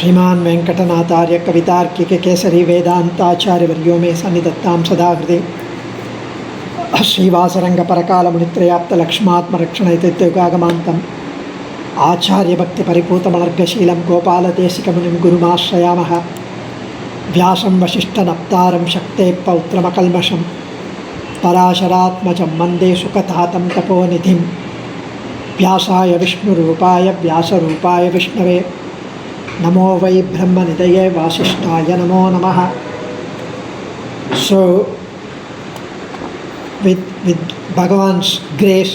श्रीमान वेंकटनाथार्य कवितार्किक केसरी वेदांताचार्य वर्यो मे सन्निधत्तां सदा हृदे श्रीवासरंग परकाल मुनित्रयाप्त लक्ष्मात्मरक्षणैतत्युगागमान्तम् आचार्य भक्ति परिपूतमनर्गशीलं गोपालदेशिकमुनिं गुरुमाश्रयामः व्यासं वसिष्ठनप्तारं शक्तेः पौत्रमकल्मषं पराशरात्मजं वन्दे सुखतातं तपोनिधिं व्यासाय विष्णुरूपाय व्यासरूपाय विष्णवे नमो वै ब्रह्मनिधये वासिष्ठाय नमो नमः. So with Bhagavan's grace,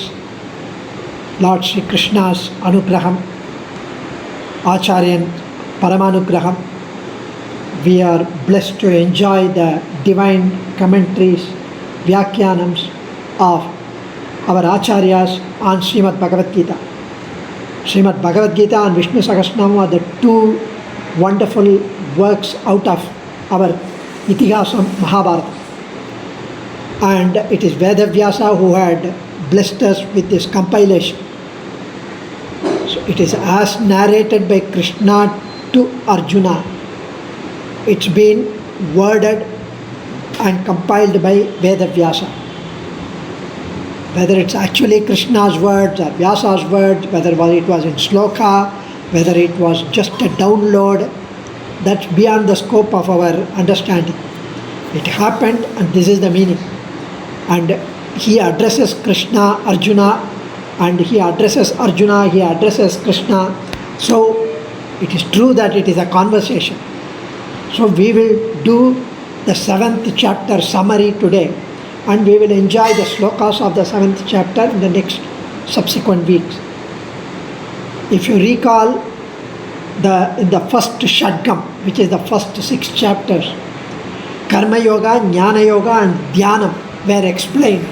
Lord Sri Krishna's anugraham, Acharyan Paramanugraham, we are blessed to enjoy the divine commentaries, Vyakhyanams of our Acharyas on Srimad Bhagavadgita. Srimad Bhagavadgita and Vishnu Sahasranam are the two wonderful works out of our Itihasam Mahabharata. And it is Vedavyasa who had blessed us with this compilation. So it is as narrated by Krishna to Arjuna. It's been worded and compiled by Vedavyasa. Whether it's actually Krishna's words or Vyasa's words, whether it was in sloka, whether it was just a download, that's beyond the scope of our understanding. It happened and this is the meaning. And he addresses Krishna, Arjuna, and he addresses Arjuna, he addresses Krishna. So it is true that it is a conversation. So we will do the 7th chapter summary today. And we will enjoy the slokas of the 7th chapter in the next subsequent weeks. If you recall, in the first Shadgam, which is the first 6 chapters, Karma Yoga, Jnana Yoga and Dhyanam were explained.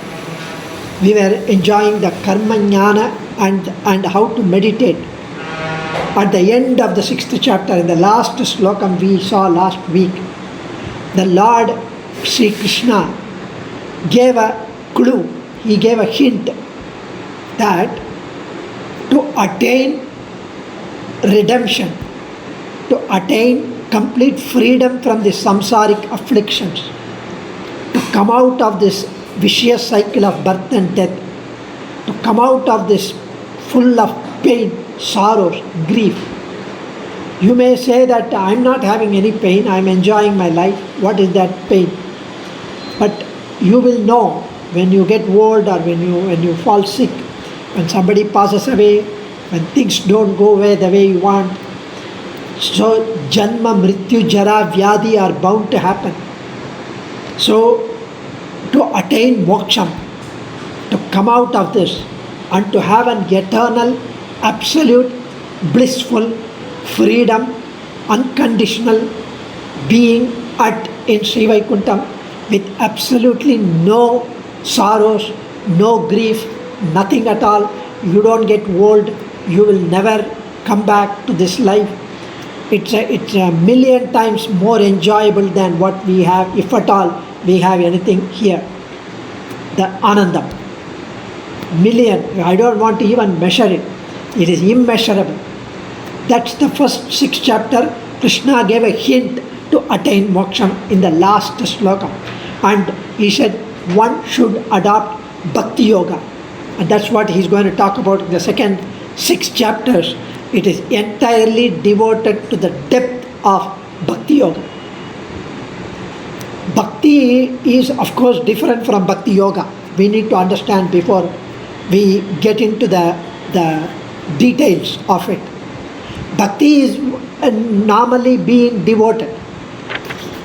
We were enjoying the Karma Jnana and how to meditate. At the end of the 6th chapter, in the last slokam we saw last week, the Lord Sri Krishna gave a clue, he gave a hint that to attain redemption, to attain complete freedom from the samsaric afflictions, to come out of this vicious cycle of birth and death, to come out of this full of pain, sorrows, grief. You may say that I am not having any pain, I am enjoying my life. What is that pain? But you will know when you get old or when you fall sick, when somebody passes away, when things don't go the way you want. So Janma, Mrityu, Jara, Vyadhi are bound to happen. So to attain moksham, to come out of this and to have an eternal, absolute, blissful freedom, unconditional being in Sri Vaikuntham, with absolutely no sorrows, no grief, nothing at all. You don't get old, you will never come back to this life. It's a million times more enjoyable than what we have, if at all we have anything here. The Anandam. Million, I don't want to even measure it. It is immeasurable. That's the first 6 chapter. Krishna gave a hint to attain moksham in the last sloka. And he said one should adopt Bhakti Yoga. And that's what he's going to talk about in the second 6 chapters. It is entirely devoted to the depth of Bhakti Yoga. Bhakti is of course different from Bhakti Yoga. We need to understand before we get into the details of it. Bhakti is normally being devoted.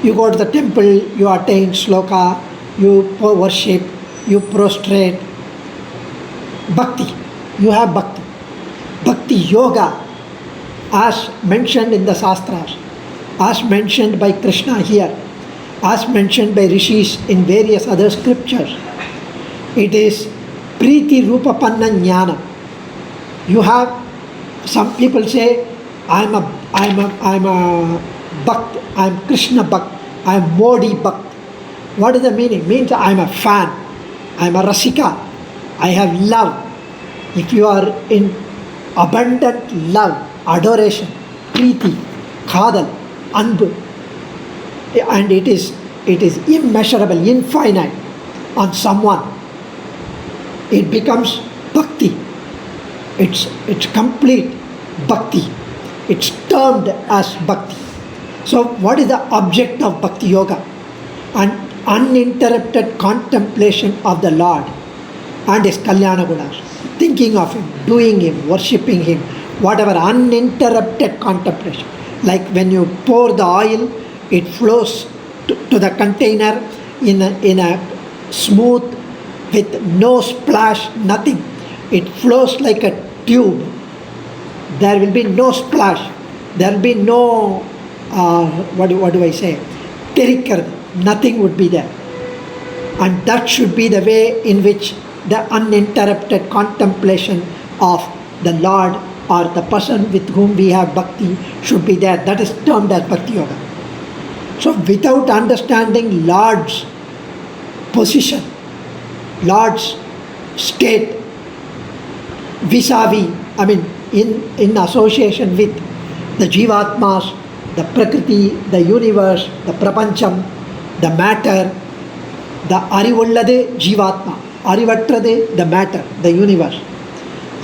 You go to the temple, you attain sloka, you worship, you prostrate. Bhakti, you have bhakti. Bhakti yoga, as mentioned in the Shastras, as mentioned by Krishna here, as mentioned by rishis in various other scriptures, it is Priti Rupapanna Jnana. You have, some people say, I'm a Bhakt, I am Krishna Bhakt, I am Modi Bhakt. What is the meaning? It means I am a fan, I am a Rasika, I have love. If you are in abundant love, adoration, Priti, Kadal, Anbu. And it is immeasurable, infinite on someone. It becomes bhakti. It's complete bhakti. It's termed as bhakti. So what is the object of bhakti yoga? An uninterrupted contemplation of the Lord and his kalyana gunas. Thinking of him, doing him, worshipping him, whatever, uninterrupted contemplation. Like when you pour the oil, it flows to the container in a smooth, with no splash, nothing. It flows like a tube. There will be no splash. There will be no, what do I say? Terikar. Nothing would be there. And that should be the way in which the uninterrupted contemplation of the Lord or the person with whom we have bhakti should be there. That is termed as bhakti yoga. So without understanding Lord's position, Lord's state vis-a-vis, in association with the Jivatmas, the Prakriti, the universe, the Prapancham, the matter, the Arivullade Jivatma, Arivatrade, the matter, the universe.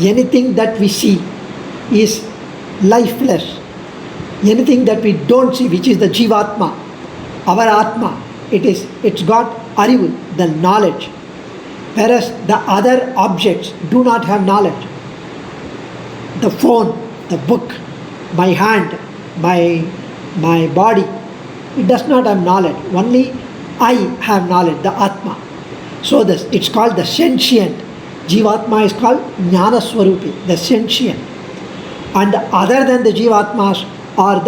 Anything that we see is lifeless. Anything that we don't see, which is the Jivatma, our Atma, it's got Arivu, the knowledge. Whereas the other objects do not have knowledge. The phone, the book, my hand, my body, it does not have knowledge. Only I have knowledge, the Atma. So it's called the sentient. Jivatma is called Jnana Swarupi, the sentient. And other than the Jivatmas or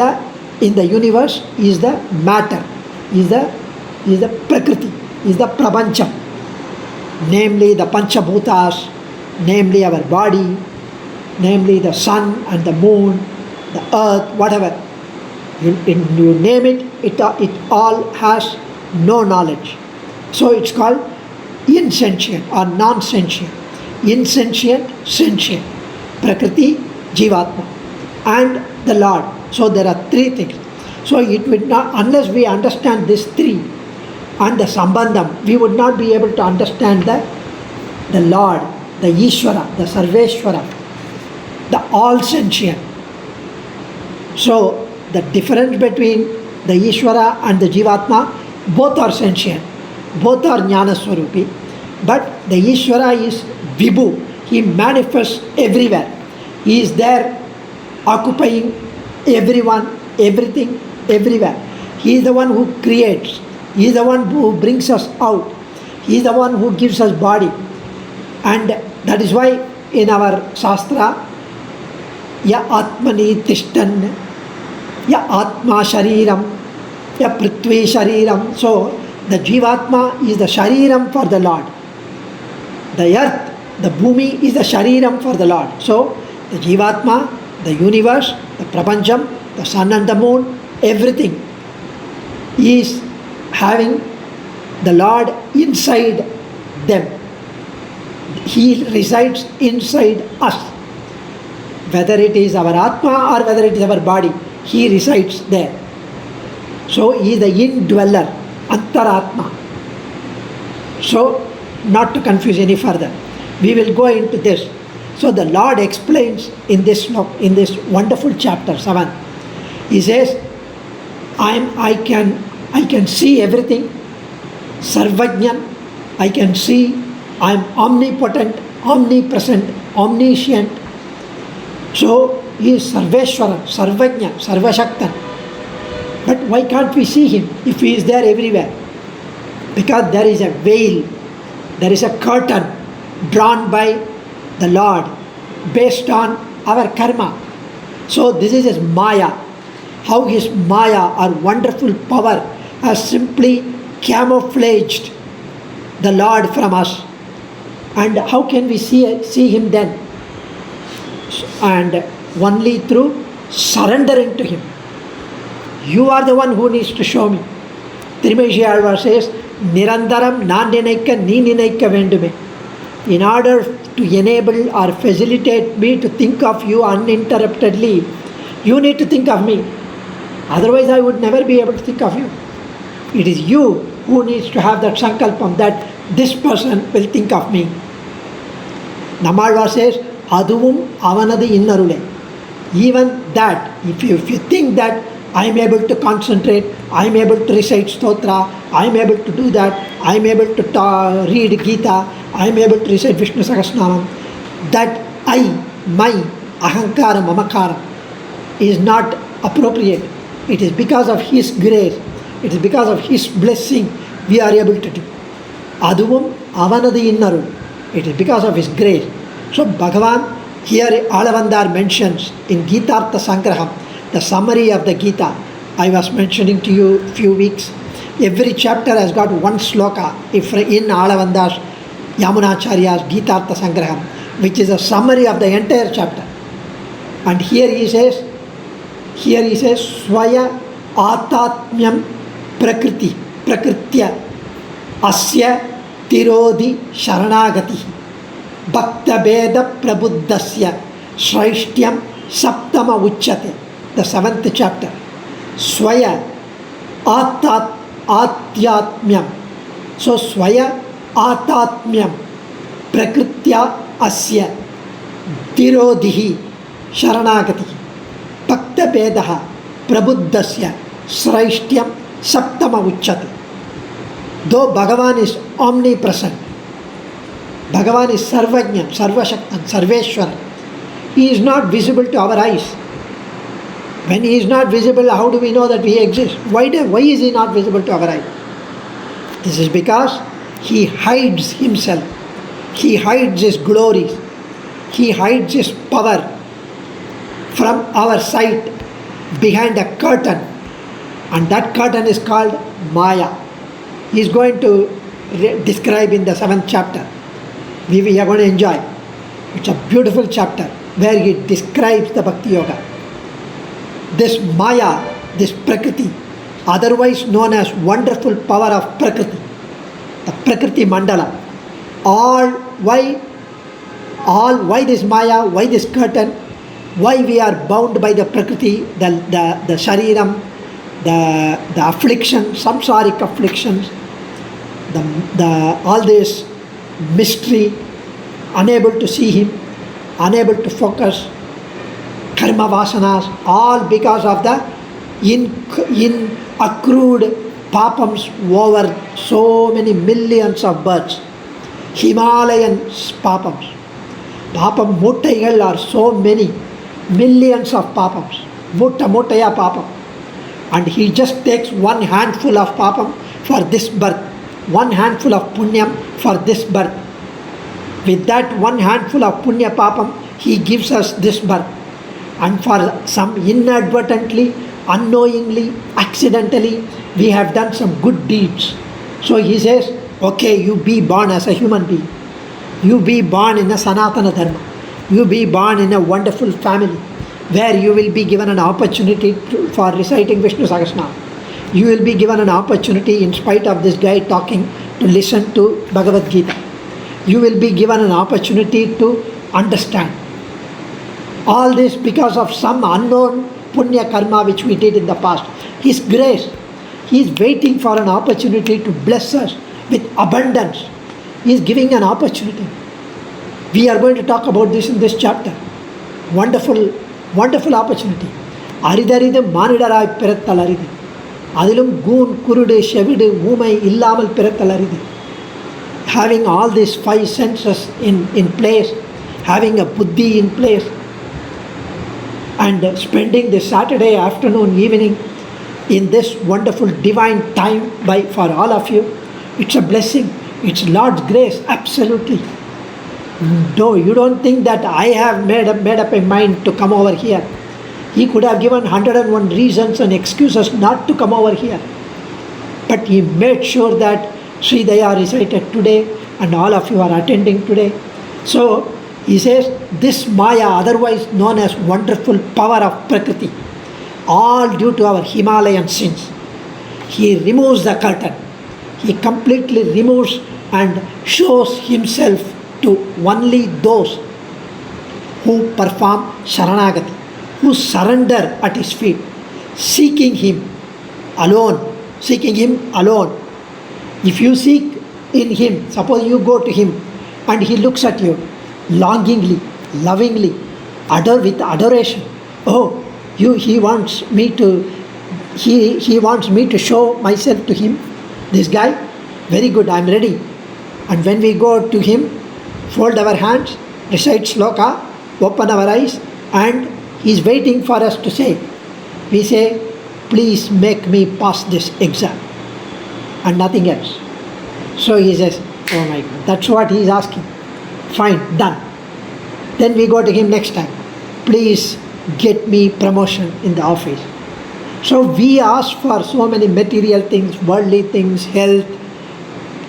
in the universe is the matter, is the Prakriti, is the Prapancham. Namely the Panchabhutas, namely our body, namely the sun and the moon, the earth, whatever. You name it, it all has no knowledge. So it's called insentient or non-sentient. Insentient, sentient. Prakriti, Jivatma. And the Lord. So there are three things. So it would not, unless we understand these three and the Sambandham, we would not be able to understand the Lord, the Ishvara, the Sarveshvara, the all-sentient. So the difference between the Ishvara and the Jivatma, both are sentient, both are Jnana Swarupi, but the Ishvara is Vibhu. He manifests everywhere. He is there occupying everyone, everything, everywhere. He is the one who creates. He is the one who brings us out. He is the one who gives us body. And that is why in our Shastra, Ya Atmani Tishtan, Ya Atma Shariram, Ya Prithvi Shariram. So the Jivatma is the Shariram for the Lord. The earth, the Bhumi is the Shariram for the Lord. So the Jivatma, the universe, the Prapancham, the sun and the moon, everything is having the Lord inside them. He resides inside us. Whether it is our Atma or whether it is our body, He resides there. So He is the indweller, Antaratma. So, not to confuse any further, we will go into this. So the Lord explains in this wonderful chapter 7. He says, I can see everything. Sarvajnan, I can see. I am omnipotent, omnipresent, omniscient. So He is Sarveshwara, Sarvajna, Sarvashaktan. But why can't we see Him if He is there everywhere? Because there is a veil, there is a curtain drawn by the Lord based on our karma. So this is His Maya. How His Maya, our wonderful power, has simply camouflaged the Lord from us. And how can we see Him then? And only through surrendering to Him. You are the one who needs to show me. Tirumeshi Alvar says, Nirandaram na ninaikka nee ninaikka vendume. In order to enable or facilitate me to think of you uninterruptedly, you need to think of me. Otherwise, I would never be able to think of you. It is you who needs to have that sankalpam that this person will think of me. Nammalvar says, Aduvum avanadu innarule. Even that, if you think that I am able to concentrate, I am able to recite stotra, I am able to do that, I am able to read Gita, I am able to recite Vishnu Sahasranamam, that I, my, ahankara, mamakara is not appropriate. It is because of His grace, it is because of His blessing we are able to do. Aduvum avanadi innaru. It is because of His grace. So Bhagavan here Alavandar mentions in Gita Artha Sangraham, the summary of the Gita. I was mentioning to you a few weeks. Every chapter has got one sloka in Alavandar's Yamunacharya's Gita Artha Sangraham, which is a summary of the entire chapter. And here he says, Swaya Atatmyam Prakritya Asya Tirodi Sharanagati Bhakta Veda Prabuddhasya Shrishtyam Saptama Uchyate. The 7th chapter. Swaya Atyatmyam. So Swaya Atatmyam Prakritya Asya Tirodihi Sharanagati Bhakta Vedaha Prabuddhasya Shrishtyam Saptama Uchyate. Though Bhagavan is omnipresent, Bhagavan is Sarvajna, Sarvashaktan, Sarveshwara, He is not visible to our eyes. When He is not visible, how do we know that He exists? Why is He not visible to our eyes? This is because He hides Himself. He hides His glories. He hides His power from our sight behind a curtain. And that curtain is called Maya. He is going to describe in the 7th chapter. We are going to enjoy. It's a beautiful chapter where he describes the Bhakti Yoga. This Maya, this Prakriti, otherwise known as wonderful power of Prakriti, the Prakriti Mandala. Why this Maya, why this curtain, why we are bound by the Prakriti, the Shariram, the affliction, samsaric afflictions, all this mystery, unable to see Him, unable to focus, karma vasanas, all because of the in accrued papams over so many millions of births. Himalayan papams. Papam muttaigal are so many, millions of papams. Muttaya papam. And he just takes one handful of papam for this birth, one handful of punyam for this birth. With that one handful of punya papam, he gives us this birth. And for some inadvertently, unknowingly, accidentally, we have done some good deeds. So he says, okay, you be born as a human being. You be born in a Sanatana Dharma. You be born in a wonderful family where you will be given an opportunity for reciting Vishnu Sahasranam. You will be given an opportunity, in spite of this guy talking, to listen to Bhagavadgita. You will be given an opportunity to understand. All this because of some unknown punya karma which we did in the past. His grace. He is waiting for an opportunity to bless us with abundance. He is giving an opportunity. We are going to talk about this in this chapter. Wonderful, wonderful opportunity. Aridaridu manidaraai pirattal aridu. Adilum goon, kurudu, shevidu, oomai illamal pirattal aridu. Having all these 5 senses in place, having a buddhi in place, and spending this Saturday afternoon, evening in this wonderful divine time for all of you, it's a blessing. It's Lord's grace, absolutely. No, you don't think that I have made up a mind to come over here. He could have given 101 reasons and excuses not to come over here. But he made sure that Sri Daya recited today and all of you are attending today. So he says, this Maya, otherwise known as wonderful power of Prakriti, all due to our Himalayan sins. He removes the curtain. He completely removes and shows himself to only those who perform Sharanagati, who surrender at his feet. seeking Him alone. Seeking Him alone. If you seek in Him, suppose you go to Him and He looks at you longingly, lovingly, with adoration. Oh, He wants me to, He wants me to show myself to Him. This guy, very good, I am ready. And when we go to Him, fold our hands, recite sloka, open our eyes, and He is waiting for us to say. We say, please make me pass this exam, and nothing else. So He says, oh my God, that's what He is asking. Fine, done. Then we go to Him next time. Please get me promotion in the office. So we ask for so many material things, worldly things, health,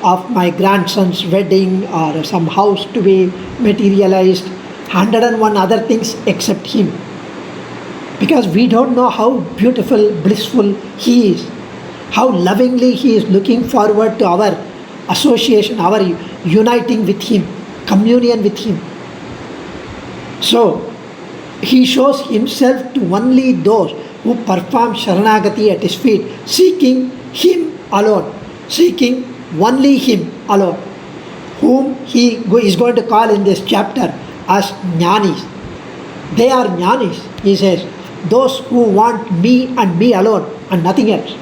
of my grandson's wedding, or some house to be materialized, 101 other things except Him. Because we don't know how beautiful, blissful He is, how lovingly He is looking forward to our association, our uniting with Him, communion with Him. So, He shows Himself to only those who perform Sharanagati at His feet, seeking Him alone, seeking only Him alone, whom He is going to call in this chapter as Jnanis. They are Jnanis, He says, those who want me and me alone and nothing else,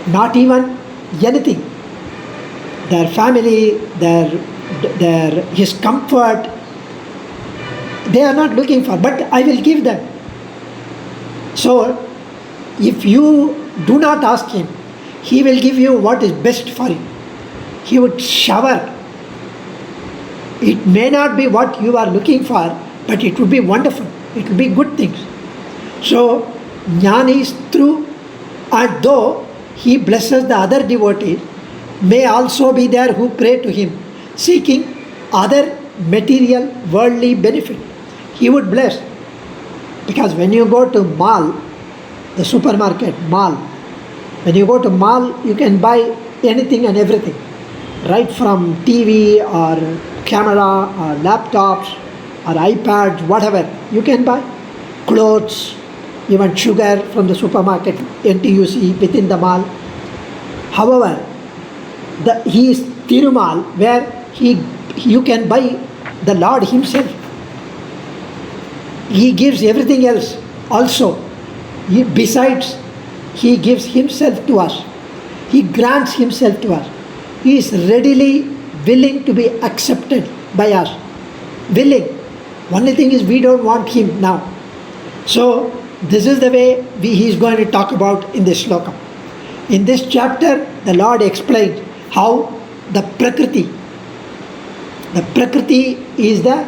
not even anything. Their family, His comfort, they are not looking for, but I will give them. So, if you do not ask Him, He will give you what is best for you. He would shower. It may not be what you are looking for, but it would be wonderful. It will be good things. So, Jnana is through, and though He blesses the other devotees, may also be there who pray to Him, seeking other material, worldly benefit. He would bless. Because when you go to mall, the supermarket, mall, when you go to mall, you can buy anything and everything, right from TV or camera or laptops or iPads, whatever, you can buy. Clothes, even sugar from the supermarket, NTUC within the mall. However, He is Tirumal, where you can buy the Lord Himself. He gives everything else also. Besides, He gives Himself to us. He grants Himself to us. He is readily willing to be accepted by us. Willing. Only thing is we don't want Him now. So, this is the way He is going to talk about in this sloka. In this chapter, the Lord explains how the Prakriti is the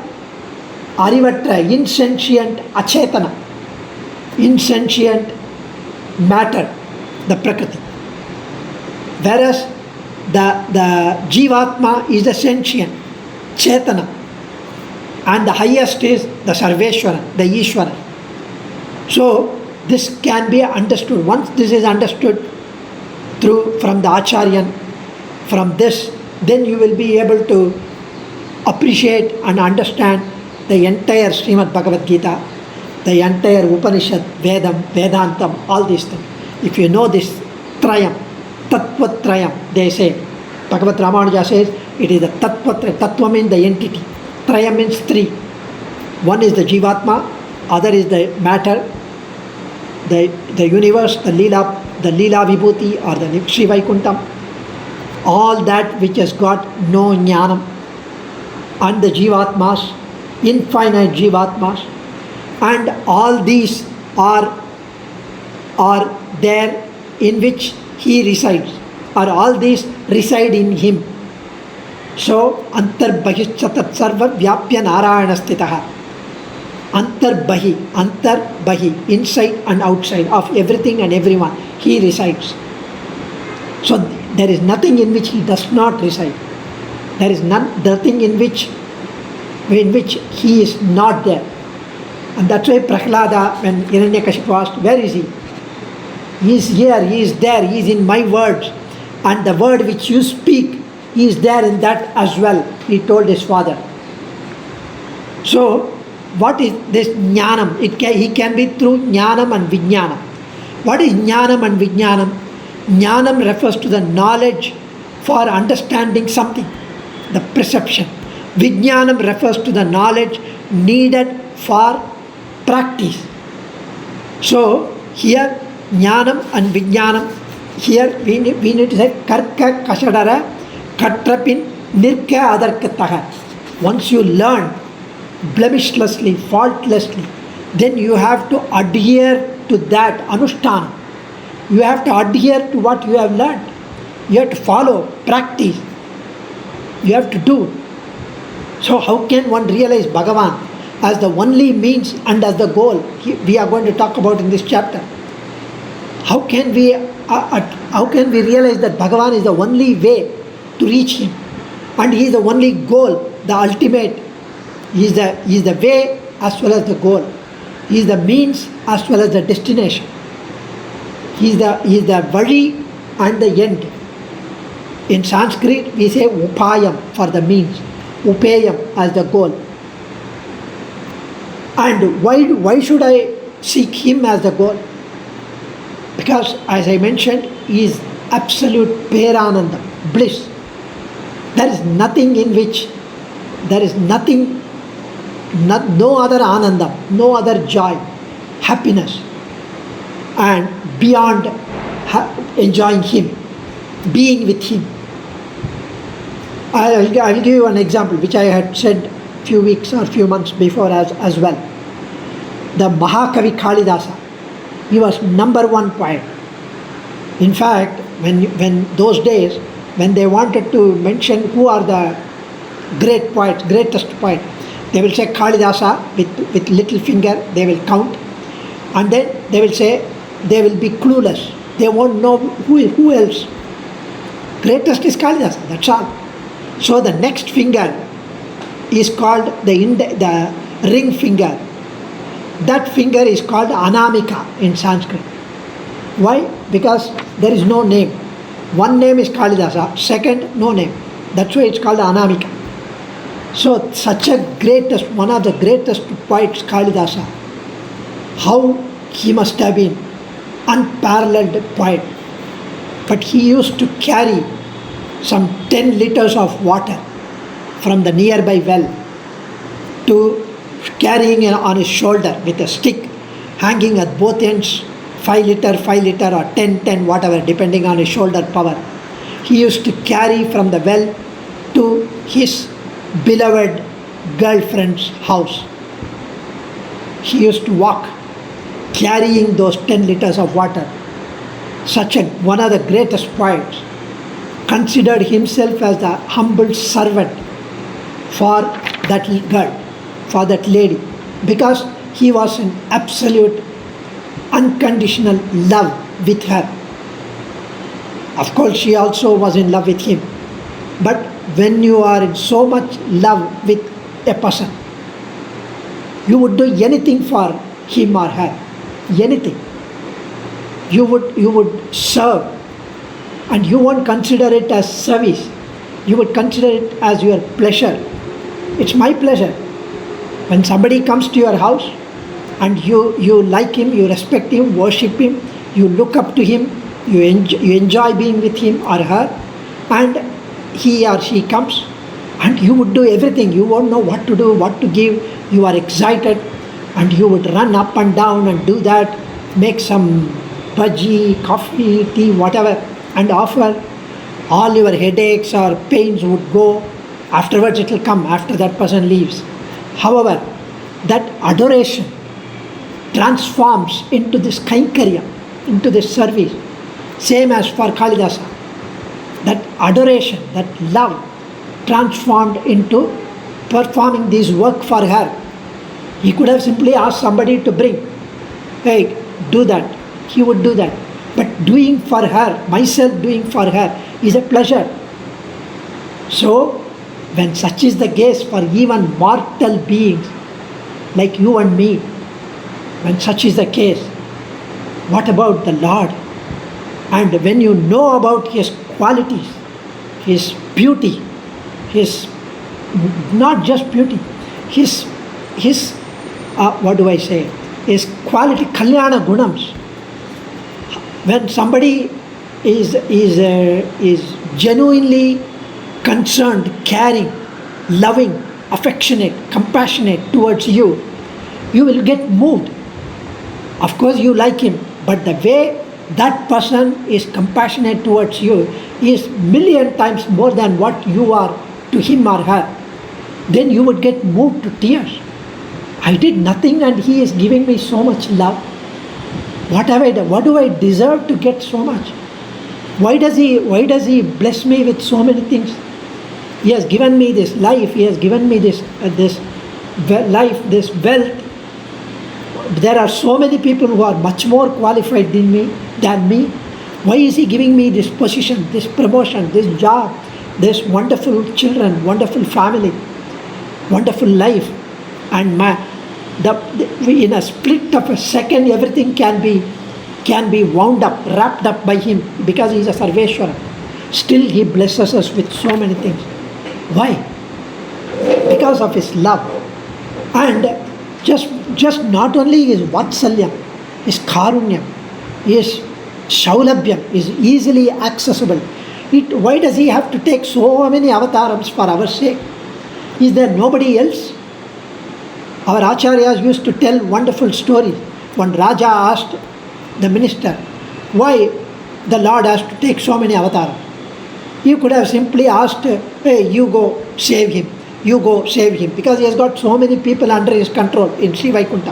Arivatra, insentient achetana, insentient matter, the Prakriti. Whereas the Jivatma is the sentient, Chetana, and the highest is the Sarveshwara, the Ishvara. So this can be understood. Once this is understood from the Acharyan, from this, then you will be able to appreciate and understand the entire Srimad Bhagavadgita, the entire Upanishad, Vedam, Vedantam, all these things. If you know this Trayam, Tattva Trayam, they say, Bhagavad Ramanuja says, it is the Tattva Trayam. Tattva means the entity. Trayam means three. One is the Jivatma, other is the matter, the universe, the Leela Vibhuti or the Sri Vaikuntham, all that which has got no Jnanam, and the Jivatmas, infinite Jivatmas, and all these are there in which He resides, or all these reside in Him. So, Antarbahishchatat Sarva Vyapya Narayana Stitaha. Antarbahi, inside and outside of everything and everyone, He resides. So there is nothing in which He does not reside. There is nothing in which He is not there. And that's why Prahlada, when Hiranyakashipu asked, where is He? He is here, He is there, He is in my words. And the word which you speak, He is there in that as well, he told his father. So, what is this Jnanam? He can be through Jnanam and Vijnanam. What is jnanam and vijnanam? Jnanam refers to the knowledge for understanding something, the perception. Vijnanam refers to the knowledge needed for practice. So here jnanam and vijnanam, here we need to say karka kasadara katrapin nirka adarkataha. Once you learn blemishlessly, faultlessly, then you have to adhere to that anushtana. You have to adhere to what you have learned. You have to follow, practice. You have to do. So how can one realize Bhagavan as the only means and as the goal? We are going to talk about in this chapter. How can we realize that Bhagavan is the only way to reach Him, and He is the only goal, the ultimate? He is the way as well as the goal. He is the means as well as the destination. He is the vari and the end. In Sanskrit we say upayam for the means, upayam as the goal. And why should I seek Him as the goal? Because as I mentioned, He is absolute perananda, bliss. There is nothing in which there is nothing, no other ananda, no other joy, happiness, and beyond enjoying Him, being with Him. I will give you an example which I had said few weeks or few months before as well. The Mahakavi Kalidasa, he was number one poet. In fact, when those days, when they wanted to mention who are the great poets, greatest poet, they will say Kalidasa with little finger, they will count, and then they will say they will be clueless. They won't know who else. Greatest is Kalidasa, that's all. So the next finger is called the ring finger. That finger is called Anamika in Sanskrit. Why? Because there is no name. One name is Kalidasa, second no name. That's why it's called Anamika. So such a greatest, one of the greatest poets, Kalidasa, how he must have been unparalleled poet. But he used to carry some 10 liters of water from the nearby well to carrying it on his shoulder with a stick hanging at both ends, 5 liter or 10, whatever, depending on his shoulder power. He used to carry from the well to his beloved girlfriend's house. He used to walk carrying those 10 liters of water. One of the greatest poets considered himself as the humble servant for that girl, for that lady, because he was in absolute unconditional love with her. Of course, she also was in love with him. But when you are in so much love with a person, you would do anything for him or her, anything. You would serve, and you won't consider it as service. You would consider it as your pleasure. It's my pleasure. When somebody comes to your house and you like him, you respect him, worship him, you look up to him, you enjoy being with him or her, and he or she comes, and you would do everything. You won't know what to do, what to give. You are excited, and you would run up and down and do that, make some bhaji, coffee, tea, whatever, and offer. All your headaches or pains would go. Afterwards it will come after that person leaves. However, that adoration transforms into this kaikarya, into this service. Same as for Kalidasa. That adoration, that love transformed into performing this work for her. He could have simply asked somebody to bring, hey, do that. He would do that. But doing for her, myself doing for her, is a pleasure. So, when such is the case for even mortal beings like you and me, when such is the case, what about the Lord? And when you know about His qualities, His beauty, His, not just beauty, His what do I say, His quality, Kalyana Gunams, When somebody is genuinely concerned, caring, loving, affectionate, compassionate towards you, you will get moved. Of course you like him, but the way that person is compassionate towards you is million times more than what you are to him or her. Then you would get moved to tears. I did nothing and he is giving me so much love. What have I done? What do I deserve to get so much? Why does he bless me with so many things? He has given me this life. He has given me this life, this wealth. There are so many people who are much more qualified than me. Why is he giving me this position, this promotion, this job, this wonderful children, wonderful family, wonderful life? And in a split of a second, everything can be wound up, wrapped up by him, because he is a Sarveshwara. Still he blesses us with so many things. Why? Because of his love. And just not only his Vatsalyam, his Karunyam, his Shaulabhyam is easily accessible. Why does he have to take so many avatarams for our sake? Is there nobody else? Our acharyas used to tell wonderful stories. One Raja asked the minister, why the Lord has to take so many avatars? You could have simply asked, hey, you go save him. You go save him. Because he has got so many people under his control in Sri Vaikuntha.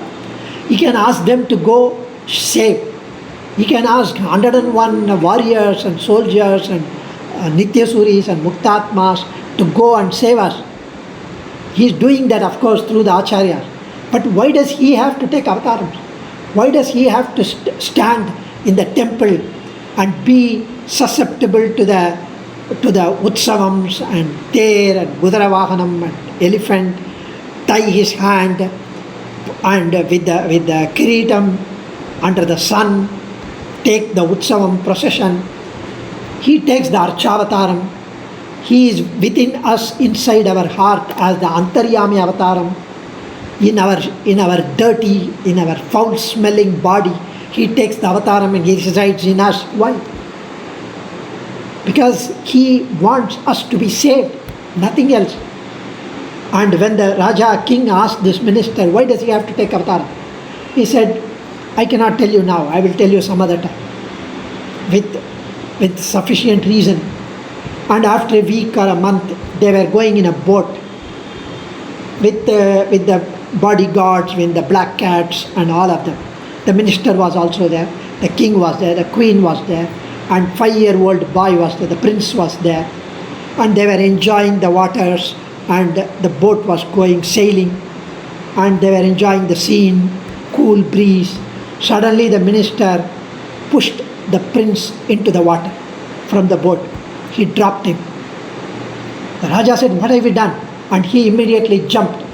He can ask them to go save. He can ask 101 warriors and soldiers and Nityasuris and Muktatmas to go and save us. He is doing that, of course, through the acharyas. But why does he have to take avatars? Why does he have to stand in the temple and be susceptible to the utsavams and tear and Gudaravahanam and elephant, tie his hand and with the kiritam under the sun, take the utsavam procession? He takes the Archavataram. He is within us, inside our heart, as the Antaryami Avataram. In our dirty, in our foul-smelling body, he takes the Avataram and he resides in us. Why? Because he wants us to be saved, nothing else. And when the Raja king asked this minister, why does he have to take Avataram? He said, I cannot tell you now, I will tell you some other time, with sufficient reason. And after a week or a month, they were going in a boat with the bodyguards, with the black cats and all of them. The minister was also there, the king was there, the queen was there, and 5-year-old boy was there, the prince was there. And they were enjoying the waters, and the boat was going sailing, and they were enjoying the scene, cool breeze. Suddenly the minister pushed the prince into the water from the boat. He dropped him. The Raja said, what have you done? And he immediately jumped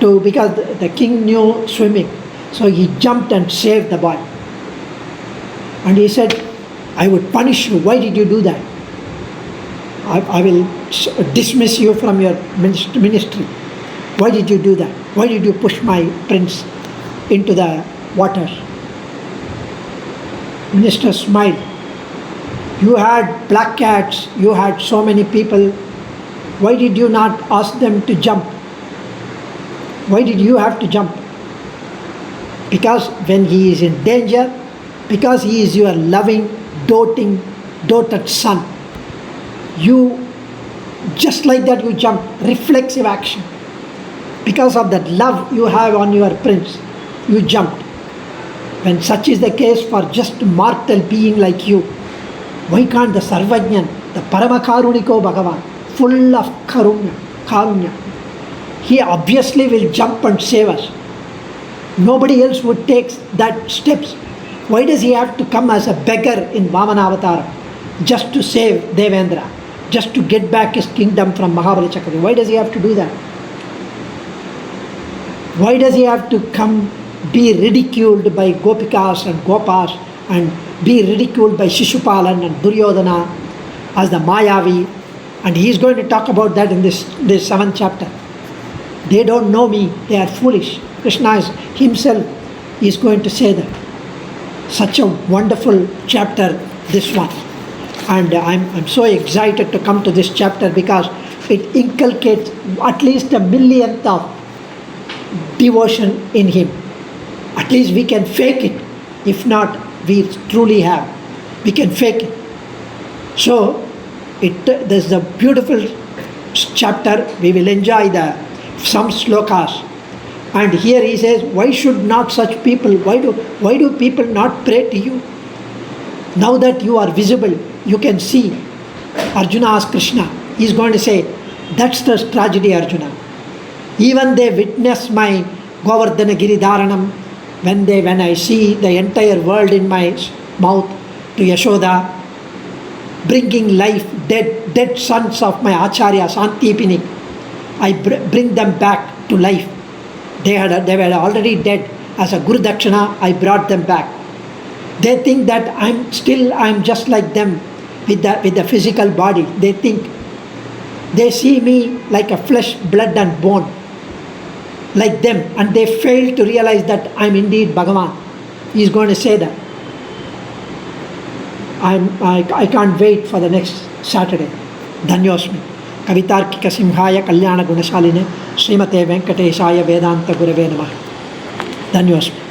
because the king knew swimming. So he jumped and saved the boy. And he said, I would punish you. Why did you do that? I will dismiss you from your ministry. Why did you do that? Why did you push my prince into the waters? Minister smiled. You had black cats, you had so many people. Why did you not ask them to jump? Why did you have to jump? Because when he is in danger, because he is your loving, doted son, you, just like that you jump, reflexive action. Because of that love you have on your prince, you jumped. When such is the case for just mortal being like you, why can't the Sarvajnan, the Paramakaruniko Bhagavan, full of karunya, he obviously will jump and save us. Nobody else would take that steps. Why does he have to come as a beggar in Vamana Avatar just to save Devendra, just to get back his kingdom from Mahabali Chakravarti? Why does he have to do that? Why does he have to come be ridiculed by Gopikas and Gopas and be ridiculed by Shishupalan and Duryodhana as the Mayavi? And he is going to talk about that in this 7th chapter. They don't know me, they are foolish. Krishna himself is going to say that. Such a wonderful chapter, this one. And I'm so excited to come to this chapter because it inculcates at least a millionth of devotion in him. At least we can fake it. If not, we truly have. We can fake it. So, there's a beautiful chapter. We will enjoy some slokas. And here he says, why should not such people, why do people not pray to you? Now that you are visible, you can see. Arjuna asked Krishna. He's going to say, that's the tragedy, Arjuna. Even they witness my Govardhana Giridharanam, when I see the entire world in my mouth to Yashoda, bringing life, dead sons of my Acharya, Santipini, I bring them back to life. They were already dead. As a Guru Dakshina, I brought them back. They think that I'm just like them with the physical body. They see me like a flesh, blood and bone, like them, and they fail to realize that I'm indeed Bhagavan. He's going to say that. I can't wait for the next Saturday. Dhanyosmi. Kavitarkika Simhaya Kalyana Gunashaline Srimate Venkateshaya Vedanta Gurave Namaha. Dhanyosmi.